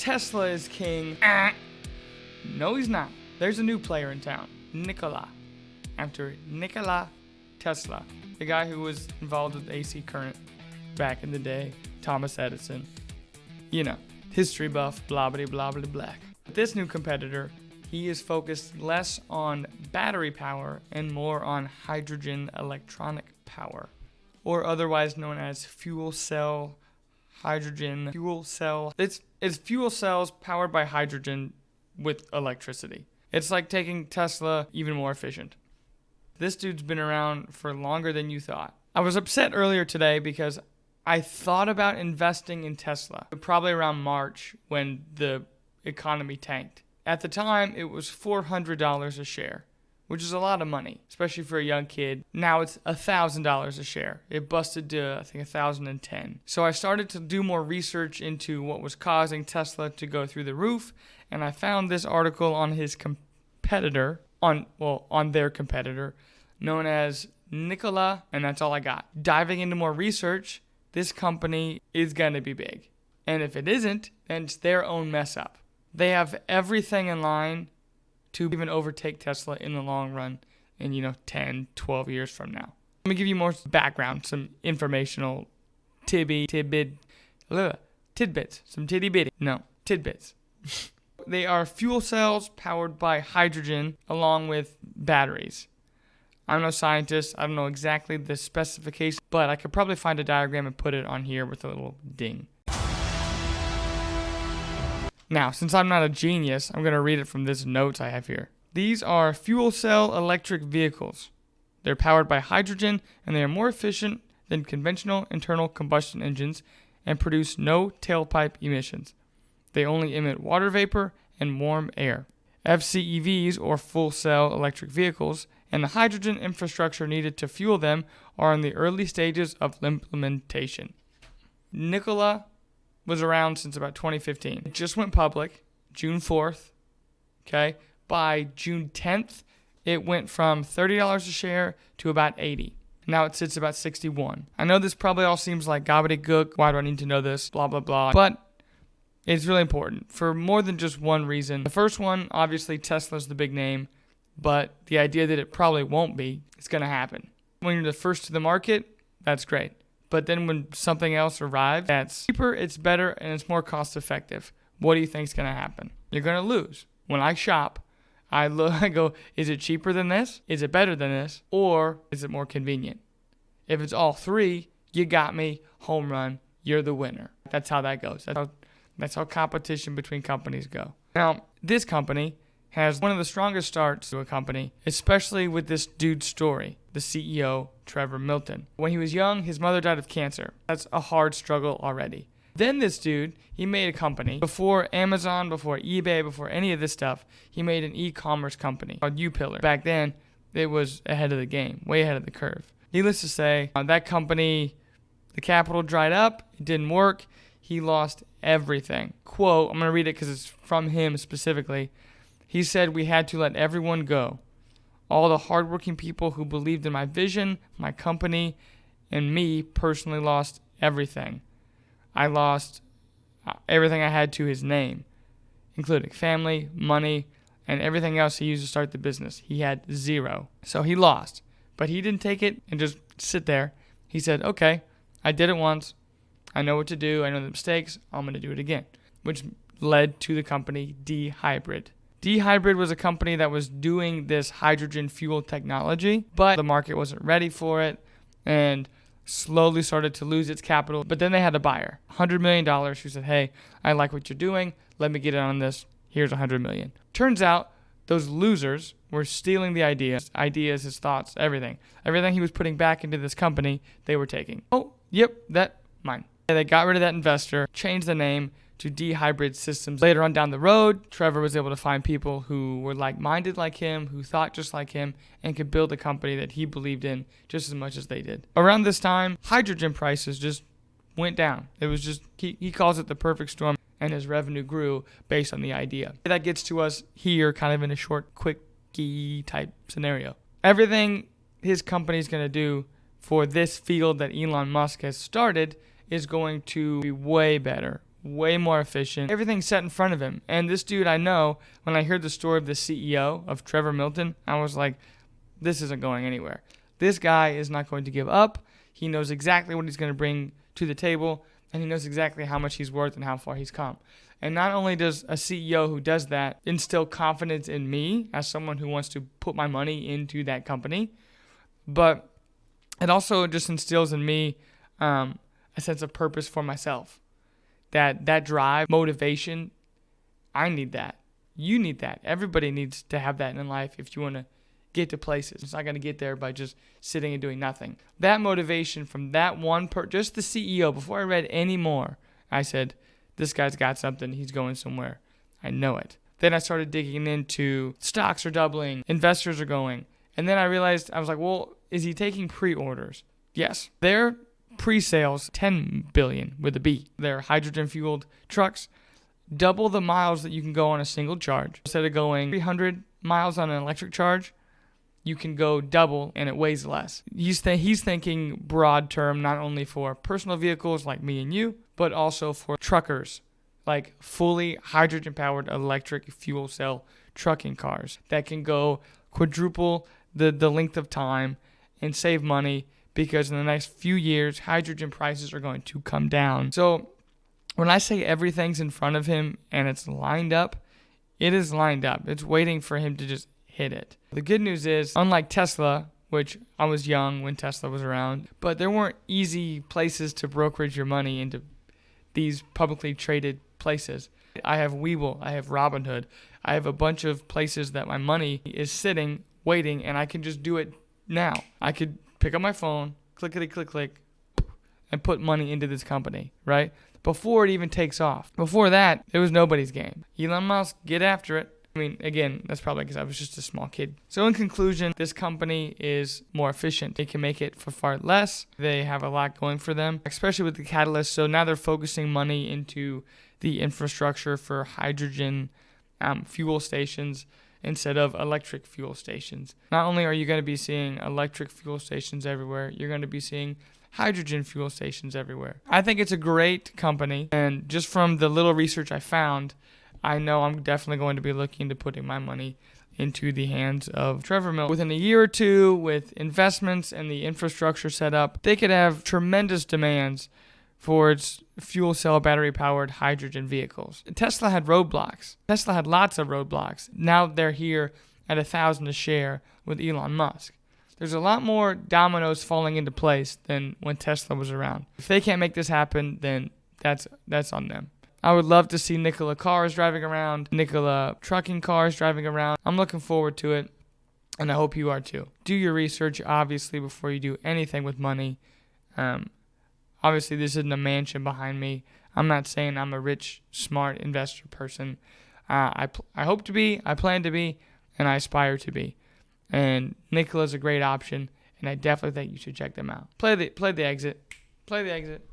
Tesla is king. No, he's not. There's a new player in town, Nikola, after Nikola Tesla, the guy who was involved with AC current back in the day, Thomas Edison. You know, history buff, blah, blah, blah, blah, blah. This new competitor, he is focused less on battery power and more on hydrogen electronic power, or otherwise known as fuel cell hydrogen fuel cell. It's fuel cells powered by hydrogen with electricity. It's like taking Tesla even more efficient. This dude's been around for longer than you thought. I was upset earlier today because I thought about investing in Tesla, probably around March when the economy tanked. At the time, it was $400 a share, which is a lot of money, especially for a young kid. Now it's $1,000 a share. It busted to, I think, $1,010. So I started to do more research into what was causing Tesla to go through the roof, and I found this article on his competitor, on their competitor, known as Nikola, and that's all I got. Diving into more research, this company is going to be big. And if it isn't, then it's their own mess up. They have everything in line to even overtake Tesla in the long run in, 10, 12 years from now. Let me give you more background, some informational tidbits. They are fuel cells powered by hydrogen along with batteries. I'm no scientist. I don't know exactly the specifications, but I could probably find a diagram and put it on here with a little ding. Now, since I'm not a genius, I'm going to read it from this notes I have here. These are fuel cell electric vehicles. They're powered by hydrogen, and they are more efficient than conventional internal combustion engines and produce no tailpipe emissions. They only emit water vapor and warm air. FCEVs, or full cell electric vehicles, and the hydrogen infrastructure needed to fuel them are in the early stages of implementation. Nikola was around since about 2015. It just went public June 4th. Okay. By June 10th, it went from $30 a share to about $80. Now it sits about $61. I know this probably all seems like gobbledygook. Why do I need to know this? Blah, blah, blah. But it's really important for more than just one reason. The first one, obviously, Tesla's the big name, but the idea that it probably won't be, it's going to happen. When you're the first to the market, that's great. But then when something else arrives that's cheaper, it's better, and it's more cost effective, what do you think is going to happen? You're going to lose. When I shop, I go, is it cheaper than this? Is it better than this? Or is it more convenient? If it's all three, you got me, home run, you're the winner. That's how that goes. That's how competition between companies go. Now, this company has one of the strongest starts to a company, especially with this dude's story, the CEO, Trevor Milton. When he was young, his mother died of cancer. That's a hard struggle already. Then this dude, he made a company. Before Amazon, before eBay, before any of this stuff, he made an e-commerce company called UPillar. Back then, it was ahead of the game, way ahead of the curve. Needless to say, that company, the capital dried up, it didn't work, he lost everything. Quote, I'm going to read it because it's from him specifically. He said, "We had to let everyone go. All the hardworking people who believed in my vision, my company, and me personally lost everything. I lost everything I had to his name, including family, money, and everything else he used to start the business. He had zero. So he lost. But he didn't take it and just sit there. He said, okay, I did it once. I know what to do. I know the mistakes. I'm going to do it again," which led to the company D-Hybrid. D-Hybrid was a company that was doing this hydrogen fuel technology, but the market wasn't ready for it and slowly started to lose its capital. But then they had a buyer, $100 million, who said, hey, I like what you're doing. Let me get in on this. Here's $100 million. Turns out those losers were stealing the ideas, his thoughts, everything. Everything he was putting back into this company, they were taking. Oh, yep, that, mine. They got rid of that investor, changed the name to D-Hybrid Systems. Later on down the road, Trevor was able to find people who were like-minded like him, who thought just like him, and could build a company that he believed in just as much as they did. Around this time, hydrogen prices just went down. It was just, he calls it the perfect storm, and his revenue grew based on the idea. That gets to us here kind of in a short, quickie type scenario. Everything his company is going to do for this field that Elon Musk has started is going to be way better, way more efficient. Everything's set in front of him. And this dude, I know, when I heard the story of the CEO of Trevor Milton, I was like, this isn't going anywhere. This guy is not going to give up. He knows exactly what he's going to bring to the table, and he knows exactly how much he's worth and how far he's come. And not only does a CEO who does that instill confidence in me as someone who wants to put my money into that company, but it also just instills in me a sense of purpose for myself. That drive, motivation, I need that. You need that. Everybody needs to have that in life if you want to get to places. It's not going to get there by just sitting and doing nothing. That motivation from that one just the CEO, before I read any more, I said, this guy's got something. He's going somewhere. I know it. Then I started digging into stocks are doubling, investors are going. And then I realized, I was like, well, is he taking pre-orders? Yes. Their pre-sales, 10 billion with a B. They're hydrogen-fueled trucks. Double the miles that you can go on a single charge. Instead of going 300 miles on an electric charge, you can go double and it weighs less. He's thinking broad term, not only for personal vehicles like me and you, but also for truckers, like fully hydrogen-powered electric fuel cell trucking cars that can go quadruple the length of time and save money, because in the next few years, hydrogen prices are going to come down. So when I say everything's in front of him and it's lined up, it is lined up. It's waiting for him to just hit it. The good news is, unlike Tesla, which I was young when Tesla was around, but there weren't easy places to brokerage your money into these publicly traded places. I have Webull, I have Robinhood, I have a bunch of places that my money is sitting, waiting, and I can just do it now. I could pick up my phone, click, and put money into this company, right? Before it even takes off. Before that, it was nobody's game. Elon Musk, get after it. I mean, again, that's probably because I was just a small kid. So in conclusion, this company is more efficient. They can make it for far less. They have a lot going for them, especially with the catalyst. So now they're focusing money into the infrastructure for hydrogen fuel stations instead of electric fuel stations. Not only are you going to be seeing electric fuel stations everywhere, you're going to be seeing hydrogen fuel stations everywhere. I think it's a great company, and just from the little research I found, I know I'm definitely going to be looking to putting my money into the hands of Trevor Milton. Within a year or two, with investments and the infrastructure set up, they could have tremendous demands for its fuel cell battery-powered hydrogen vehicles. Tesla had roadblocks. Tesla had lots of roadblocks. Now they're here at 1,000 a share with Elon Musk. There's a lot more dominoes falling into place than when Tesla was around. If they can't make this happen, then that's on them. I would love to see Nikola cars driving around, Nikola trucking cars driving around. I'm looking forward to it, and I hope you are too. Do your research, obviously, before you do anything with money. Obviously, this isn't a mansion behind me. I'm not saying I'm a rich, smart investor person. I hope to be, I plan to be, and I aspire to be. And Nikola's a great option, and I definitely think you should check them out. Play the exit. Play the exit.